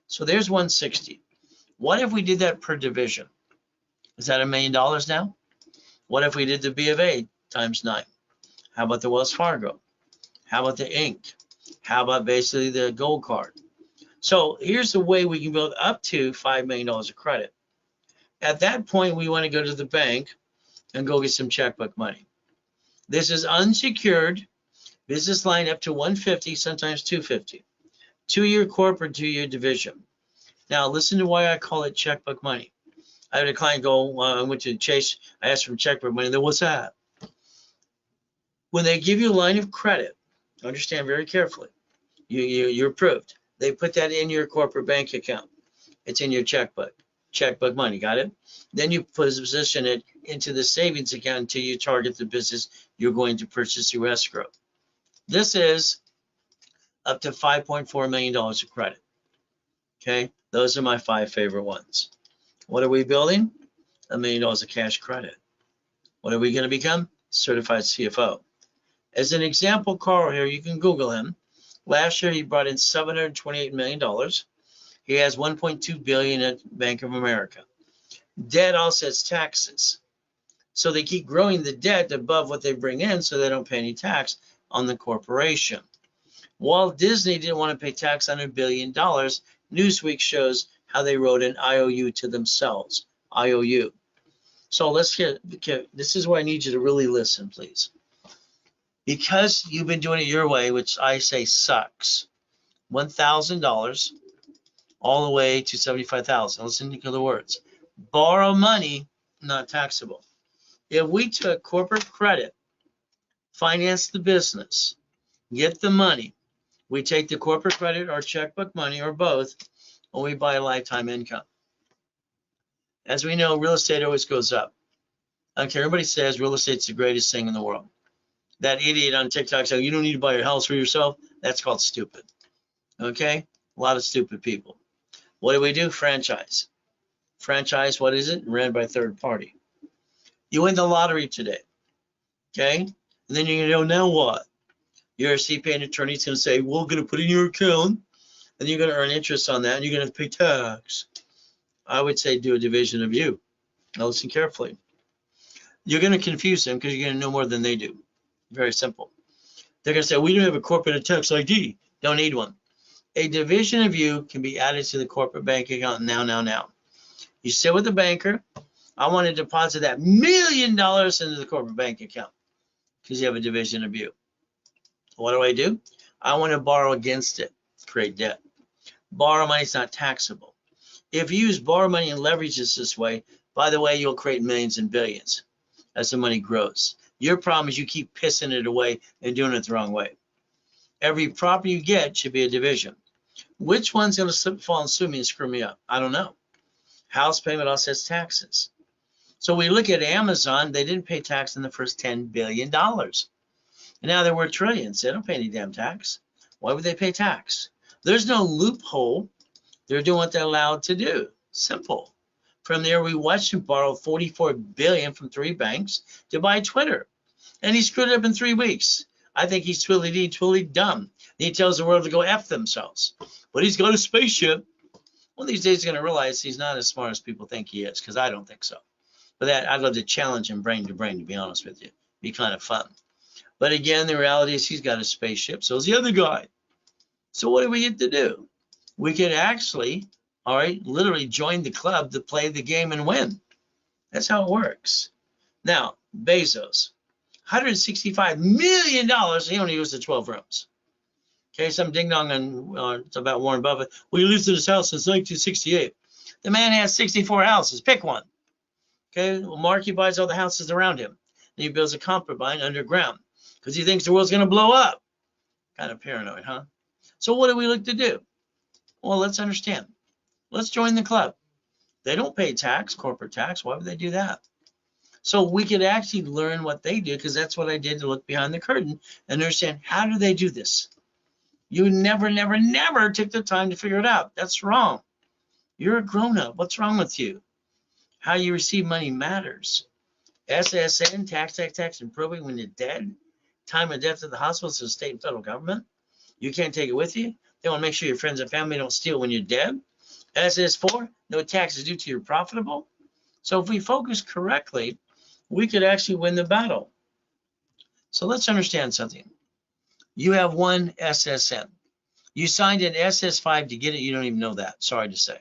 So there's 160. What if we did that per division? Is that $1 million now? What if we did the B of A times 9? How about the Wells Fargo? How about the Inc? How about basically the gold card? So here's the way we can build up to $5 million of credit. At that point, we want to go to the bank and go get some checkbook money. This is unsecured business line up to 150, sometimes 250. 2-year corporate, 2-year division. Now listen to why I call it checkbook money. I had a client go, I went to Chase, I asked for checkbook money. Then what's that? When they give you a line of credit, understand very carefully, you're approved. They put that in your corporate bank account. It's in your checkbook money, got it? Then you position it into the savings account until you target the business you're going to purchase through escrow. This is up to $5.4 million of credit, okay? Those are my 5 favorite ones. What are we building? $1 million of cash credit. What are we going to become? Certified CFO. As an example, Carl here, you can Google him. Last year, he brought in $728 million. He has $1.2 billion at Bank of America. Debt offsets taxes. So they keep growing the debt above what they bring in so they don't pay any tax on the corporation. Walt Disney didn't want to pay tax on $1 billion. Newsweek shows how they wrote an IOU to themselves, IOU. So let's get, this is where I need you to really listen, please. Because you've been doing it your way, which I say sucks, $1,000 all the way to $75,000. Listen to the words. Borrow money, not taxable. If we took corporate credit, finance the business, get the money, we take the corporate credit or checkbook money or both, and we buy a lifetime income. As we know, real estate always goes up. Okay, everybody says real estate's the greatest thing in the world. That idiot on TikTok said, you don't need to buy your house for yourself. That's called stupid. Okay? A lot of stupid people. What do we do? Franchise. Franchise, what is it? Ran by third party. You win the lottery today, okay? And then you're going to know, now what? Your CPA and attorney's going to say, we're going to put in your account, and you're going to earn interest on that, and you're going to pay tax. I would say do a division of you. Now listen carefully. You're going to confuse them because you're going to know more than they do. Very simple. They're going to say, we don't have a corporate tax ID. Don't need one. A division of you can be added to the corporate bank account now. You sit with the banker. I want to deposit that $1 million into the corporate bank account because you have a division of you. What do? I want to borrow against it, create debt. Borrow money is not taxable. If you use borrow money and leverage this way, by the way, you'll create millions and billions as the money grows. Your problem is you keep pissing it away and doing it the wrong way. Every property you get should be a division. Which one's going to slip, fall, and sue me and screw me up? I don't know. House payment offsets taxes. So we look at Amazon, they didn't pay tax in the first $10 billion. And now they're worth trillions. They don't pay any damn tax. Why would they pay tax? There's no loophole. They're doing what they're allowed to do. Simple. From there, we watched him borrow $44 billion from 3 banks to buy Twitter. And he screwed it up in 3 weeks. I think he's twilly-dee, twilly-dumb. And he tells the world to go F themselves. But he's got a spaceship. One of these days he's going to realize he's not as smart as people think he is, because I don't think so. But that, I'd love to challenge him brain to brain, to be honest with you. Be kind of fun. But again, the reality is he's got a spaceship. So is the other guy. So what do we get to do? We could actually, all right, literally join the club to play the game and win. That's how it works. Now, Bezos, $165 million. He only used the 12 rooms. Okay, some ding dong on it's about Warren Buffett. Well, he lives in his house since 1968. The man has 64 houses. Pick one. Okay, well, Marky buys all the houses around him. Then he builds a concubine underground because he thinks the world's going to blow up. Kind of paranoid, huh? So what do we look to do? Well, let's understand. Let's join the club. They don't pay tax, corporate tax. Why would they do that? So we could actually learn what they do, because that's what I did to look behind the curtain and understand, how do they do this? You never took the time to figure it out. That's wrong. You're a grown-up. What's wrong with you? How you receive money matters. SSN, tax, and probate when you're dead. Time of death at the hospital to the state and federal government. You can't take it with you. They want to make sure your friends and family don't steal when you're dead. SS4, no taxes due till you're profitable. So if we focus correctly, we could actually win the battle. So let's understand something. You have one SSN. You signed an SS5 to get it. You don't even know that. Sorry to say.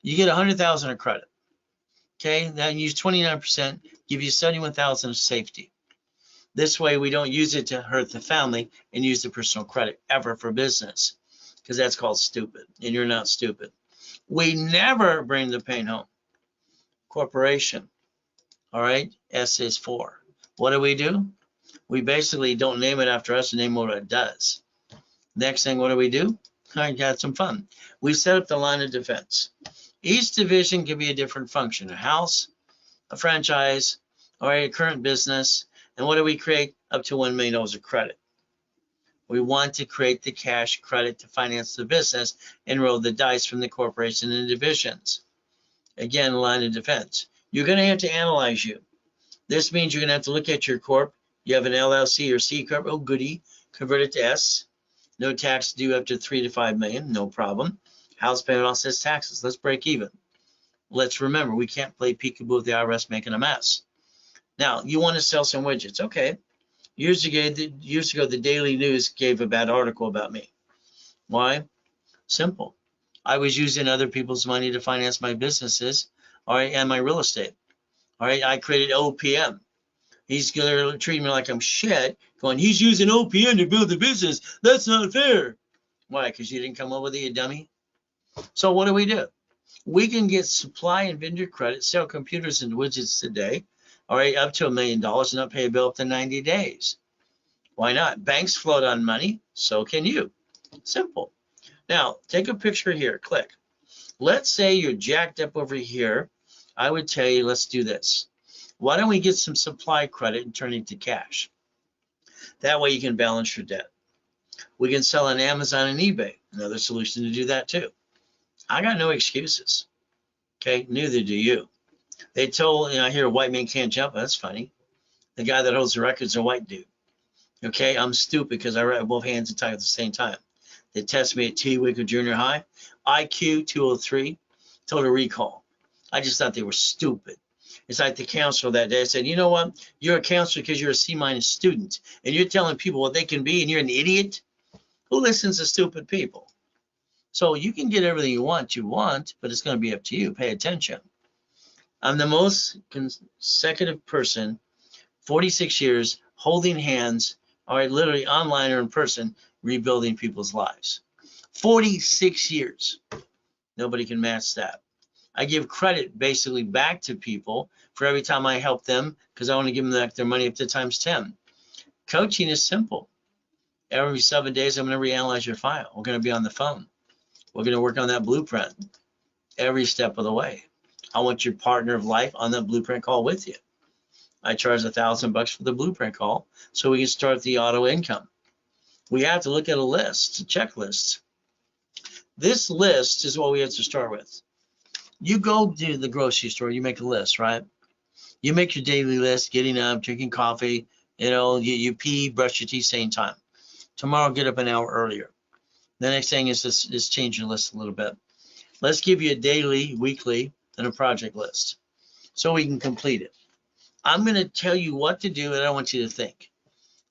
You get 100,000 of credit. Okay, then use 29%, give you 71,000 of safety. This way, we don't use it to hurt the family and use the personal credit ever for business, because that's called stupid, and you're not stupid. We never bring the pain home. Corporation, all right, SS4. What do? We basically don't name it after us and name what it does. Next thing, what do? I got some fun. We set up the line of defense. Each division can be a different function, a house, a franchise, all right, a current business. And what do we create? Up to $1 million of credit. We want to create the cash credit to finance the business and roll the dice from the corporation and divisions. Again, line of defense. You're going to have to analyze you. This means you're going to have to look at your corp. You have an LLC or C corp. Oh, goody. Convert it to S. No tax due up to 3 to 5 million. No problem. House payment offsets taxes. Let's break even. Let's remember, we can't play peekaboo with the IRS making a mess. Now, you want to sell some widgets. Okay. Years ago, the Daily News gave a bad article about me. Why? Simple. I was using other people's money to finance my businesses, all right, and my real estate. All right, I created OPM. He's going to treat me like I'm shit, going, he's using OPM to build the business. That's not fair. Why? Because you didn't come up with it, you dummy? So what do? We can get supply and vendor credit, sell computers and widgets today, all right, up to $1 million and not pay a bill up to 90 days. Why not? Banks float on money, so can you. Simple. Now, take a picture here, click. Let's say you're jacked up over here. I would tell you, let's do this. Why don't we get some supply credit and turn it to cash? That way you can balance your debt. We can sell on Amazon and eBay, another solution to do that too. I got no excuses. Okay, neither do you. They told, I hear a white man can't jump. That's funny. The guy that holds the record's a white dude. Okay, I'm stupid because I write both hands and type at the same time. They tested me at T-Wick Junior High. IQ 203, total recall. I just thought they were stupid. It's like the counselor that day said, you know what? You're a counselor because you're a C-minus student, and you're telling people what they can be, and you're an idiot. Who listens to stupid people? So you can get everything you want, but it's going to be up to you. Pay attention. I'm the most consecutive person, 46 years, holding hands, all right, literally online or in person, rebuilding people's lives. 46 years. Nobody can match that. I give credit basically back to people for every time I help them because I want to give them back their money up to times 10. Coaching is simple. Every 7 days, I'm going to reanalyze your file. We're going to be on the phone. We're going to work on that blueprint every step of the way. I want your partner of life on that blueprint call with you. I charge $1,000 for the blueprint call so we can start the auto income. We have to look at a list, a checklist. This list is what we have to start with. You go to the grocery store, you make a list, right? You make your daily list, getting up, drinking coffee, you pee, brush your teeth, same time. Tomorrow, get up an hour earlier. The next thing is just change your list a little bit. Let's give you a daily, weekly, and a project list so we can complete it. I'm going to tell you what to do, and I want you to think.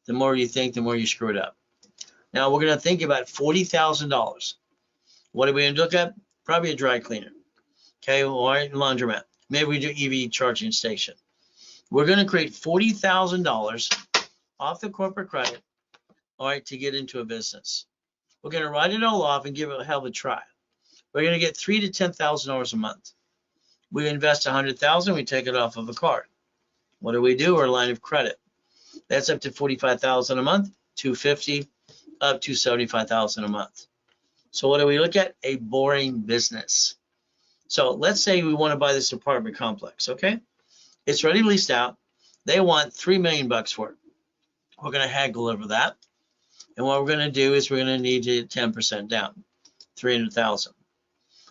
The more you think, the more you screw it up. Now, we're going to think about $40,000. What are we going to look at? Probably a dry cleaner. Okay, or a laundromat. Maybe we do EV charging station. We're going to create $40,000 off the corporate credit, all right, to get into a business. We're going to write it all off and give it a hell of a try. We're going to get $3,000 to $10,000 a month. We invest $100,000, we take it off of a card. What do? We're a line of credit. That's up to $45,000 a month, $250,000 up to $75,000 a month. So what do we look at? A boring business. So let's say we want to buy this apartment complex, okay? It's already leased out. They want $3 million for it. We're going to haggle over that. And what we're going to do is we're going to need 10% down, $300,000.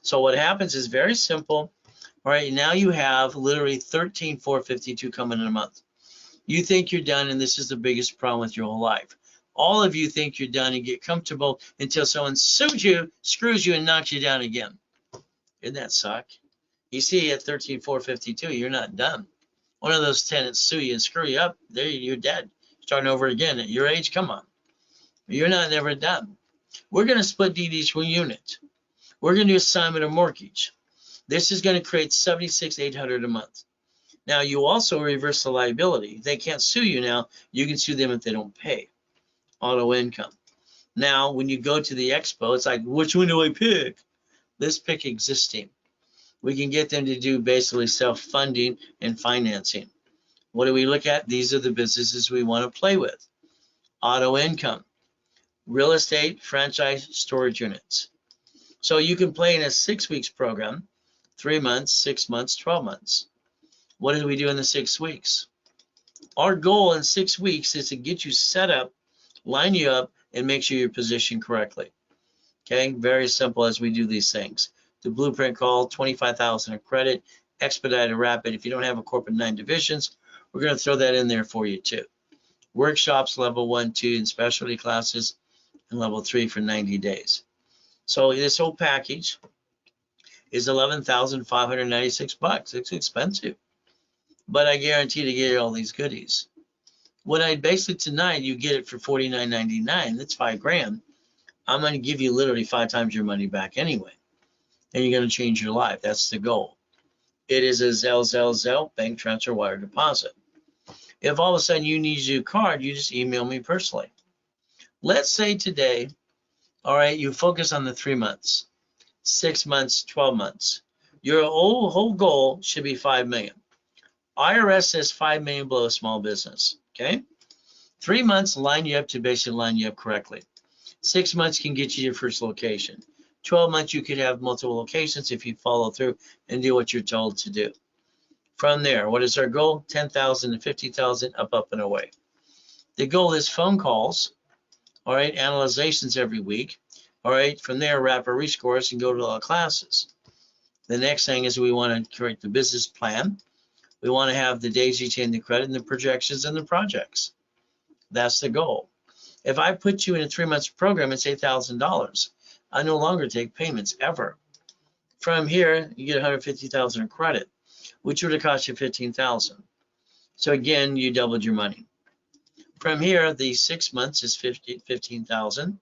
So what happens is very simple. All right, now you have literally $13,452 coming in a month. You think you're done, and this is the biggest problem with your whole life. All of you think you're done and get comfortable until someone sues you, screws you, and knocks you down again. Isn't that suck? You see, at $13,452, you're not done. One of those tenants sue you and screw you up, there you're dead. Starting over again at your age, come on. You're not never done. We're going to split DDs per unit. We're going to do assignment of mortgage. This is going to create $76,800 a month. Now, you also reverse the liability. They can't sue you now. You can sue them if they don't pay. Auto income. Now, when you go to the expo, it's like, which one do I pick? Let's pick existing. We can get them to do basically self-funding and financing. What do we look at? These are the businesses we want to play with. Auto income, real estate, franchise, storage units. So you can play in a 6 weeks program, 3 months, 6 months, 12 months. What do we do in the 6 weeks? Our goal in 6 weeks is to get you set up, line you up, and make sure you're positioned correctly. Okay, very simple as we do these things. The blueprint call, $25,000 of credit, expedited rapid. If you don't have a corporate 9 divisions, we're going to throw that in there for you too. Workshops, level 1, 2, and specialty classes, and level 3 for 90 days. So this whole package is $11,596. It's expensive, but I guarantee to get all these goodies. What I basically tonight, you get it for $49.99. That's $5,000. I'm going to give you literally 5 times your money back anyway, and you're going to change your life. That's the goal. It is a Zelle bank transfer wire deposit. If all of a sudden you need your card, you just email me personally. Let's say today, all right, you focus on the 3 months, 6 months, 12 months. Your whole goal should be 5 million. IRS says 5 million below a small business, okay? 3 months line you up to basically line you up correctly. 6 months can get you your first location. 12 months you could have multiple locations if you follow through and do what you're told to do. From there, what is our goal? 10,000 to 50,000, up and away. The goal is phone calls, all right, analyzations every week, All right, from there, wrap a course and go to all classes. The next thing is we want to create the business plan. We want to have the daisy chain, the credit, and the projections and the projects. That's the goal. If I put you in a 3-month program, it's $8,000. I no longer take payments ever. From here, you get $150,000 in credit, which would have cost you $15,000. So again, you doubled your money. From here, the 6 months is $15,000.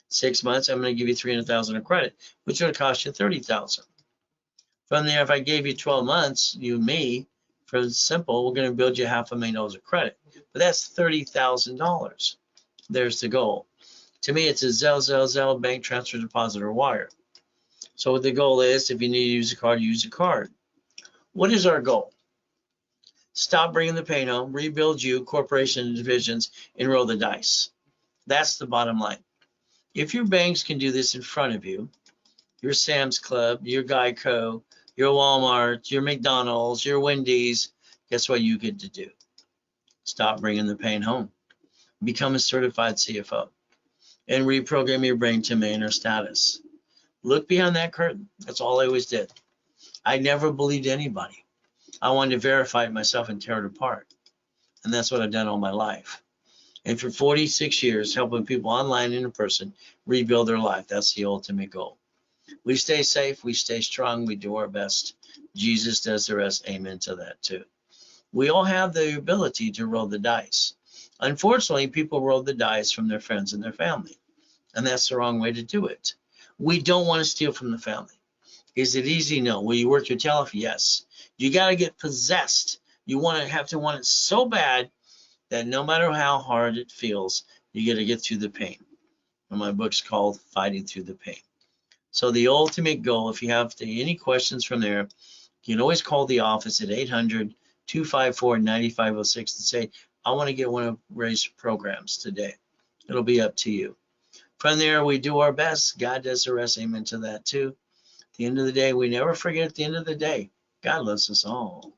6 months, I'm going to give you $300,000 in credit, which would have cost you $30,000. From there, if I gave you 12 months, you and me, for simple, we're going to build you $500,000 of credit. But that's $30,000. There's the goal. To me, it's a Zelle, bank transfer, deposit, or wire. So what the goal is, if you need to use a card, use a card. What is our goal? Stop bringing the pain home, rebuild you, corporation and divisions, and roll the dice. That's the bottom line. If your banks can do this in front of you, your Sam's Club, your Geico, your Walmart, your McDonald's, your Wendy's, guess what you get to do? Stop bringing the pain home. Become a certified CFO and reprogram your brain to millionaire status. Look behind that curtain. That's all I always did. I never believed anybody. I wanted to verify it myself and tear it apart. And that's what I've done all my life. And for 46 years, helping people online and in person rebuild their life. That's the ultimate goal. We stay safe, we stay strong, we do our best. Jesus does the rest. Amen to that too. We all have the ability to roll the dice. Unfortunately, people roll the dice from their friends and their family. And that's the wrong way to do it. We don't want to steal from the family. Is it easy? No. Will you work your tail off? Yes. You got to get possessed. You want it so bad that no matter how hard it feels, you got to get through the pain. And my book's called Fighting Through the Pain. So the ultimate goal, if you have any questions from there, you can always call the office at 800-254-9506 and say, I want to get one of Ray's programs today. It'll be up to you. From there, we do our best. God does the rest. Amen to that too. At the end of the day, we never forget at the end of the day, God loves us all.